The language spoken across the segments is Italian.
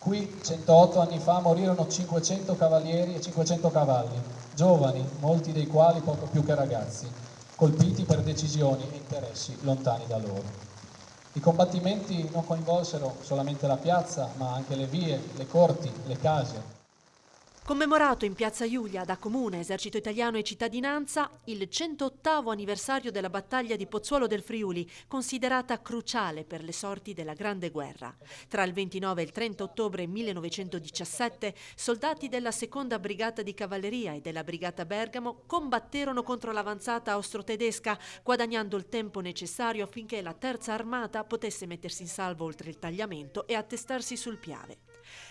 Qui 108 anni fa morirono 500 cavalieri e 500 cavalli, giovani, molti dei quali poco più che ragazzi, colpiti per decisioni e interessi lontani da loro. I combattimenti non coinvolsero solamente la piazza, ma anche le vie, le corti, le case. Commemorato in Piazza Iulia da Comune, Esercito Italiano e Cittadinanza, il 108° anniversario della battaglia di Pozzuolo del Friuli, considerata cruciale per le sorti della Grande Guerra. Tra il 29 e il 30 ottobre 1917, soldati della Seconda Brigata di Cavalleria e della Brigata Bergamo combatterono contro l'avanzata austro-tedesca, guadagnando il tempo necessario affinché la Terza Armata potesse mettersi in salvo oltre il tagliamento e attestarsi sul Piave.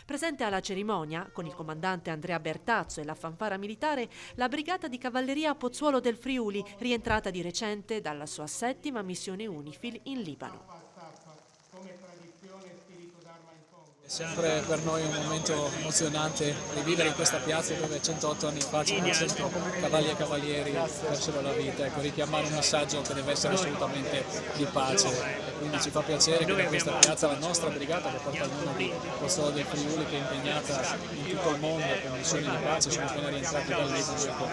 Presente alla cerimonia, con il comandante Andrea Bertazzo e la fanfara militare, la Brigata di Cavalleria Pozzuolo del Friuli, rientrata di recente dalla sua 7ª missione UNIFIL in Libano. È sempre per noi un momento emozionante rivivere in questa piazza dove 108 anni fa 500 cavalli e cavalieri persero la vita, ecco, richiamare un messaggio che deve essere assolutamente di pace, e quindi ci fa piacere che da questa piazza la nostra brigata, che porta il nome di Pozzuolo del Friuli, che è impegnata in tutto il mondo con missioni di pace, sono appena rientrati dal Libano, ecco,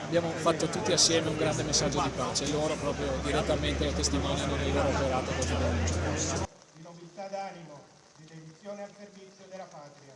abbiamo fatto tutti assieme un grande messaggio di pace e loro proprio direttamente lo testimoniano nel loro operato quotidiano. Di nobiltà d'animo, di dedizione al servizio della patria.